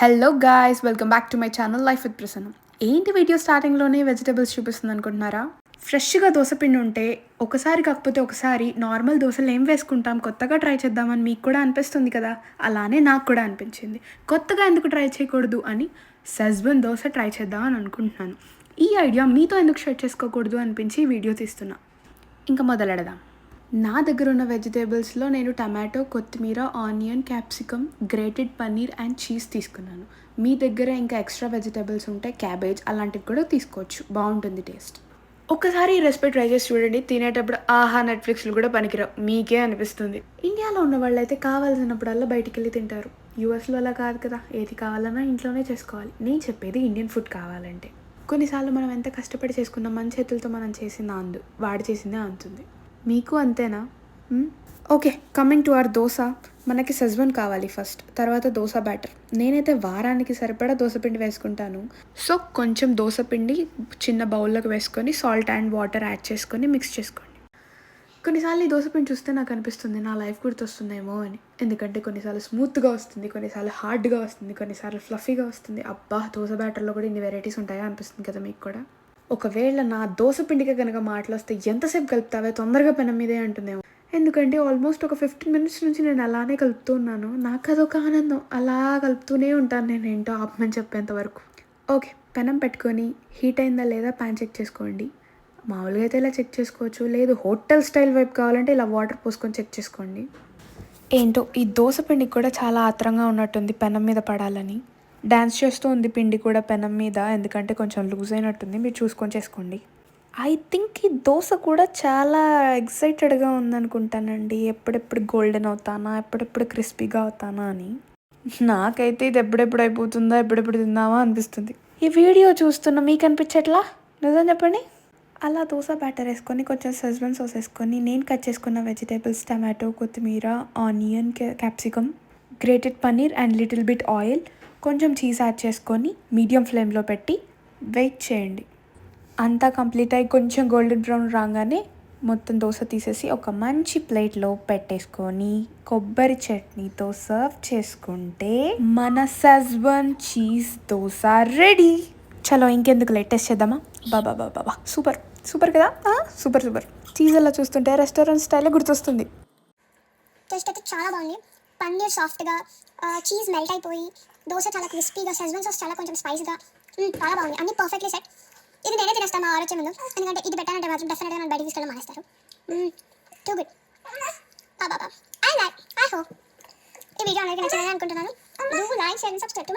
Hello guys, welcome back to my channel life with Prasanna. ఏంటి video స్టార్టింగ్లోనే vegetables చూపిస్తుంది అనుకుంటున్నారా? ఫ్రెష్గా దోసపిండి ఉంటే ఒకసారి కాకపోతే ఒకసారి నార్మల్ దోశలు ఏం వేసుకుంటాం, కొత్తగా ట్రై చేద్దామని మీకు కూడా అనిపిస్తుంది కదా. అలానే నాకు కూడా అనిపించింది. కొత్తగా ఎందుకు ట్రై చేయకూడదు అని సెజ్వాన్ దోశ ట్రై చేద్దామని అనుకుంటున్నాను. ఈ ఐడియా మీతో ఎందుకు షేర్ చేసుకోకూడదు అనిపించి వీడియో తీస్తున్నా. ఇంకా మొదలెడదాం. నా దగ్గర ఉన్న వెజిటేబుల్స్లో నేను టమాటో, కొత్తిమీర, onion, capsicum, grated paneer and cheese తీసుకున్నాను. మీ దగ్గర ఇంకా ఎక్స్ట్రా వెజిటేబుల్స్ ఉంటే క్యాబేజ్ అలాంటివి కూడా తీసుకోవచ్చు, బాగుంటుంది టేస్ట్. ఒక్కసారి ఈ రెసిపీ ట్రై చేసి చూడండి. తినేటప్పుడు ఆహా నెట్ఫ్లిక్స్లో కూడా పనికిరావు, మీకే అనిపిస్తుంది. ఇండియాలో ఉన్న వాళ్ళు అయితే కావాల్సినప్పుడల్లా బయటికి వెళ్ళి తింటారు. యూఎస్లో అలా కాదు కదా, ఏది కావాలన్నా ఇంట్లోనే చేసుకోవాలి. నేను చెప్పేది ఇండియన్ ఫుడ్ కావాలంటే. కొన్నిసార్లు మనం ఎంత కష్టపడి చేసుకున్నా మన చేతులతో మనం చేసింది అందు, వాడు చేసిందే అంతుంది. మీకు అంతేనా? Okay, coming to our dosa. మనకి సెజ్వాన్ కావాలి ఫస్ట్, తర్వాత దోశ బ్యాటర్. నేనైతే వారానికి సరిపడా దోశపిండి వేసుకుంటాను. సో కొంచెం దోశపిండి చిన్న బౌల్లోకి వేసుకొని సాల్ట్ అండ్ వాటర్ యాడ్ చేసుకొని మిక్స్ చేసుకోండి. కొన్నిసార్లు ఈ దోశపిండి చూస్తే నాకు అనిపిస్తుంది నా లైఫ్ గుర్తొస్తుందేమో అని. ఎందుకంటే కొన్నిసార్లు స్మూత్గా వస్తుంది, కొన్నిసార్లు హార్డ్గా వస్తుంది, కొన్నిసార్లు ఫ్లఫీగా వస్తుంది. అబ్బా, దోశ బ్యాటర్లో కూడా ఇన్ని వెరైటీస్ ఉంటాయా అనిపిస్తుంది కదా మీకు కూడా. ఒకవేళ నా దోశపిండికి కనుక మాటలు వస్తే ఎంతసేపు కలుపుతావే, తొందరగా పెనం మీదే అంటుందేమో. ఎందుకంటే ఆల్మోస్ట్ ఒక 15 మినిట్స్ నుంచి నేను అలానే కలుపుతూ ఉన్నాను. నాకు అదొక ఆనందం, అలా కలుపుతూనే ఉంటాను నేను, ఏంటో ఆపమని చెప్పేంత వరకు. ఓకే, పెనం పెట్టుకొని హీట్ అయిందా లేదా ప్యాన్ చెక్ చేసుకోండి. మామూలుగా అయితే ఇలా చెక్ చేసుకోవచ్చు, లేదు హోటల్ స్టైల్ వైపు కావాలంటే ఇలా వాటర్ పోసుకొని చెక్ చేసుకోండి. ఏంటో ఈ దోశపిండికి కూడా చాలా ఆత్రంగా ఉన్నట్టుంది పెనం మీద పడాలని. డ్యాన్స్ చేస్తూ ఉంది పిండి కూడా పెనం మీద, ఎందుకంటే కొంచెం లూజ్ అయినట్టుంది. మీరు చూసుకొని చేసుకోండి. ఐ థింక్ ఈ దోశ కూడా చాలా ఎక్సైటెడ్గా ఉందనుకుంటానండి. ఎప్పుడెప్పుడు గోల్డెన్ అవుతానా, ఎప్పుడెప్పుడు క్రిస్పీగా అవుతానా అని. నాకైతే ఇది ఎప్పుడెప్పుడు అయిపోతుందా, ఎప్పుడెప్పుడు తిందామా అనిపిస్తుంది. ఈ వీడియో చూస్తున్న మీకు అనిపించట్లా? నిజం చెప్పండి. అలా దోశ బ్యాటర్ వేసుకొని కొంచెం సెజ్వాన్ సాస్ వేసుకొని నేను కట్ చేసుకున్న వెజిటేబుల్స్ టమాటో, కొత్తిమీర, onion, capsicum, grated paneer and little bit oil, కొంచెం చీజ్ యాడ్ చేసుకొని మీడియం ఫ్లేమ్లో పెట్టి వెయిట్ చేయండి. అంతా కంప్లీట్ అయ్యి కొంచెం గోల్డెన్ బ్రౌన్ రాగానే మొత్తం దోశ తీసేసి ఒక మంచి ప్లేట్లో పెట్టేసుకొని కొబ్బరి చట్నీతో సర్వ్ చేసుకుంటే మన సెజ్వాన్ చీజ్ దోశ రెడీ. చలో ఇంకెందుకు టేస్ట్ చేద్దామా? బాబా బాబా బాబా, సూపర్ సూపర్ కదా, సూపర్ సూపర్. చీజ్ అలా చూస్తుంటే రెస్టారెంట్ స్టైలే గుర్తొస్తుంది. టేస్ట్ అయితే చాలా బాగుంది. పన్నీర్ సాఫ్ట్గా, చీజ్ మెల్ట్ అయిపోయి, దోశ చాలా క్రిస్పీగా, సెజ్వాన్ సాస్ చాలా కొంచెం స్పైస్గా, చాలా బాగుంది. అన్ని పర్ఫెక్ట్లీ సెట్. ఇది నేనే తినేస్తాను మా ఆలోచన ముందు, ఎందుకంటే ఇది పెట్టానంటే మాత్రం డెఫినెట్గా నన్ను బయటికి తీసుకెళ్ళి మానేస్తారు. Too good. ఐ హోప్ ఈ వీడియో అందరికీ నచ్చిందని అనుకుంటున్నాను. Do like, share and subscribe to